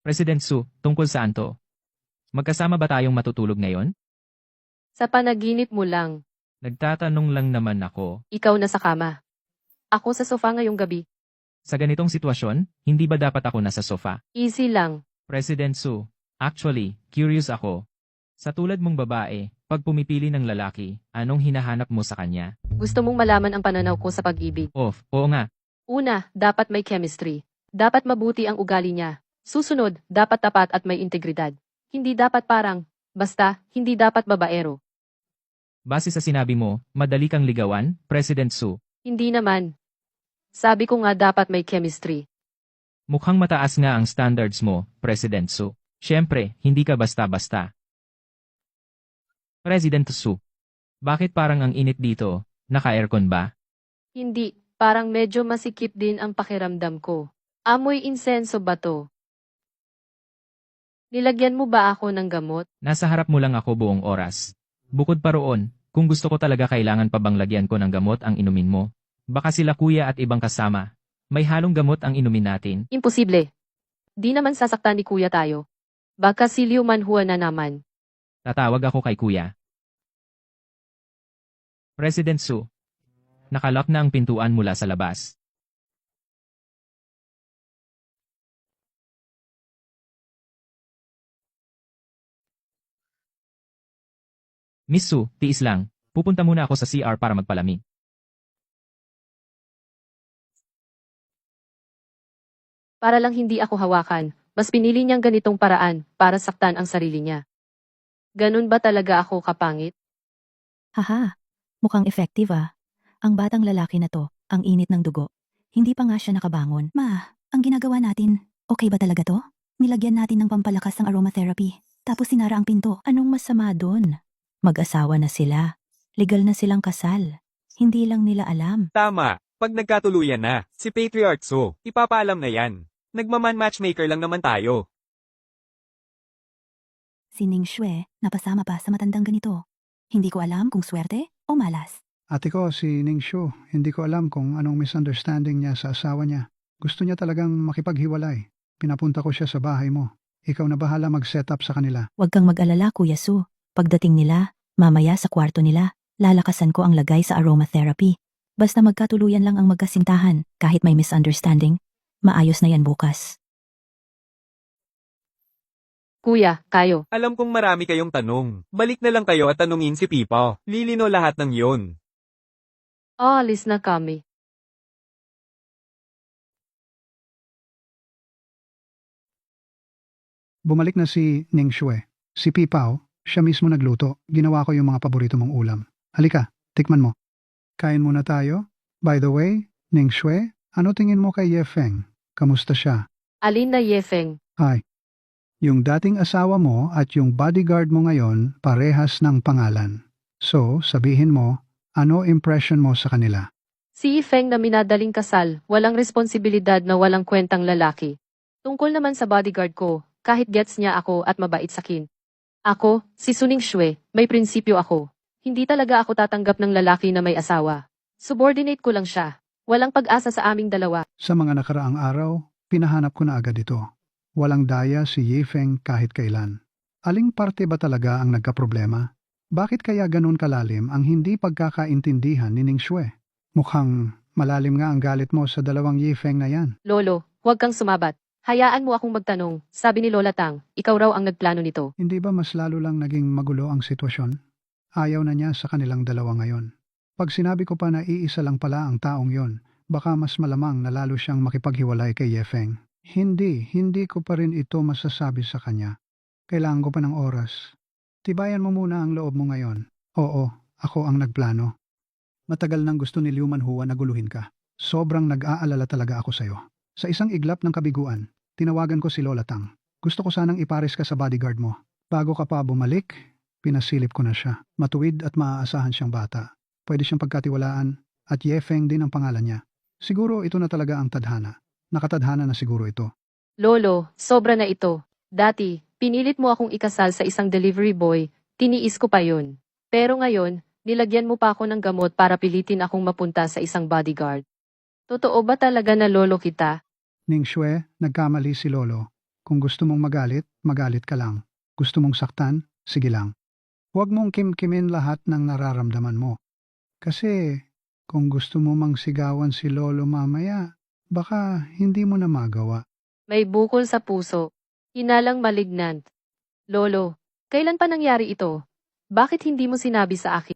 President Su, tungkol saan to? Magkasama ba tayong matutulog ngayon? Sa panaginip mo lang, Nagtatanong lang naman ako. ikaw na sa kama. Ako sa sofa ngayong gabi. Sa ganitong sitwasyon, hindi ba dapat ako nasa sofa? Easy lang. President Su, actually, curious ako. Sa tulad mong babae, pag pumipili ng lalaki, anong hinahanap mo sa kanya? Gusto mong malaman ang pananaw ko sa pag-ibig. Oo nga. Una, dapat may chemistry. Dapat mabuti ang ugali niya. Susunod, dapat tapat at may integridad. Hindi dapat parang, basta, hindi dapat babaero. Base sa sinabi mo, madali kang ligawan, President Su. Hindi naman. Sabi ko nga dapat may chemistry. Mukhang mataas nga ang standards mo, President Su. Siyempre, hindi ka basta-basta. President Su, bakit parang ang init dito? Naka-aircon ba? Hindi, parang medyo masikip din ang pakiramdam ko. Amoy insenso ba to? Nilagyan mo ba ako ng gamot? Nasa harap mo lang ako buong oras. Bukod pa roon, kung gusto ko talaga kailangan pa bang lagyan ko ng gamot ang inumin mo? Baka sila kuya at ibang kasama. May halong gamot ang inumin natin. Imposible. Di naman sasaktan ni kuya tayo. Baka si Liu Manhua na naman. Tatawag ako kay kuya. President Su, nakalock na ang pintuan mula sa labas. Miss Su, tiis lang. Pupunta muna ako sa CR para magpalamig. Para lang hindi ako hawakan, mas pinili niyang ganitong paraan para saktan ang sarili niya. Ganun ba talaga ako kapangit? Haha, mukhang effective ah. Ang batang lalaki na to, ang init ng dugo. Hindi pa nga siya nakabangon. Ma, ang ginagawa natin, okay ba talaga to? Nilagyan natin ng pampalakas ng aromatherapy. Tapos sinara ang pinto. Anong masama doon? Mag-asawa na sila. Legal na silang kasal. Hindi lang nila alam. Tama. Pag nagkatuluyan na, si Patriarch Su, ipapaalam na yan. Nagmaman matchmaker lang naman tayo. Si Ning Xue, napasama pa sa matandang ganito. Hindi ko alam kung swerte o malas. Ate ko, si Ning Shu, hindi ko alam kung anong misunderstanding niya sa asawa niya. Gusto niya talagang makipaghiwalay. Pinapunta ko siya sa bahay mo. Ikaw na bahala mag-set up sa kanila. Huwag kang mag-alala, Kuya Su. Pagdating nila, mamaya sa kwarto nila, lalakasan ko ang lagay sa aromatherapy. Basta magkatuluyan lang ang magkasintahan, kahit may misunderstanding. Maayos na yan bukas. Kuya, kayo. Alam kong marami kayong tanong. Balik na lang kayo at tanungin si Pipa. Lilino lahat ng yon. Alis na kami. Bumalik na si Ning Shue. Si Pipao, siya mismo nagluto. Ginawa ko yung mga paborito mong ulam. Halika, tikman mo. Kain muna tayo. By the way, Ning Shue, ano tingin mo kay Ye Feng? Kamusta siya? Alin na Yefeng? Hi. Yung dating asawa mo at yung bodyguard mo ngayon parehas ng pangalan. So, sabihin mo, ano impression mo sa kanila? Si Yefeng na minadaling kasal, walang responsibilidad na walang kwentang lalaki. Tungkol naman sa bodyguard ko, kahit gets niya ako at mabait sakin. Ako, si Suning Xue, may prinsipyo ako. Hindi talaga ako tatanggap ng lalaki na may asawa. Subordinate ko lang siya. Walang pag-asa sa aming dalawa. Sa mga nakaraang araw, pinahanap ko na agad ito. Walang daya si Ye Feng kahit kailan. Aling parte ba talaga ang nagkaproblema? Bakit kaya ganun kalalim ang hindi pagkakaintindihan ni Ning Xue? Mukhang malalim nga ang galit mo sa dalawang Ye Feng na yan. Lolo, huwag kang sumabat. Hayaan mo akong magtanong. Sabi ni Lola Tang, ikaw raw ang nagplano nito. Hindi ba mas lalo lang naging magulo ang sitwasyon? Ayaw na niya sa kanilang dalawa ngayon. Pag sinabi ko pa na iisa lang pala ang taong yon, baka mas malamang na lalo siyang makipaghiwalay kay Ye Feng. Hindi ko pa rin ito masasabi sa kanya. Kailangan ko pa ng oras. Tibayan mo muna ang loob mo ngayon. Oo, ako ang nagplano. Matagal nang gusto ni Liu Manhua na guluhin ka. Sobrang nag-aalala talaga ako sa'yo. Sa isang iglap ng kabiguan, tinawagan ko si Lola Tang. Gusto ko sanang ipares ka sa bodyguard mo. Bago ka pa bumalik, pinasilip ko na siya. Matuwid at maaasahan siyang bata. Pwede siyang pagkatiwalaan at Ye Feng din ang pangalan niya. Siguro ito na talaga ang tadhana. Nakatadhana na siguro ito. Lolo, sobra na ito. Dati, pinilit mo akong ikasal sa isang delivery boy, tiniis ko pa yun. Pero ngayon, nilagyan mo pa ako ng gamot para pilitin akong mapunta sa isang bodyguard. Totoo ba talaga na lolo kita? Ning Xue, nagkamali si Lolo. Kung gusto mong magalit, magalit ka lang. Gusto mong saktan, sige lang. Huwag mong kimkimin lahat ng nararamdaman mo. Kasi kung gusto mo mang sigawan si Lolo mamaya, baka hindi mo na magawa. May bukol sa puso. Inalang malignant. Lolo, kailan pa nangyari ito? Bakit hindi mo sinabi sa akin?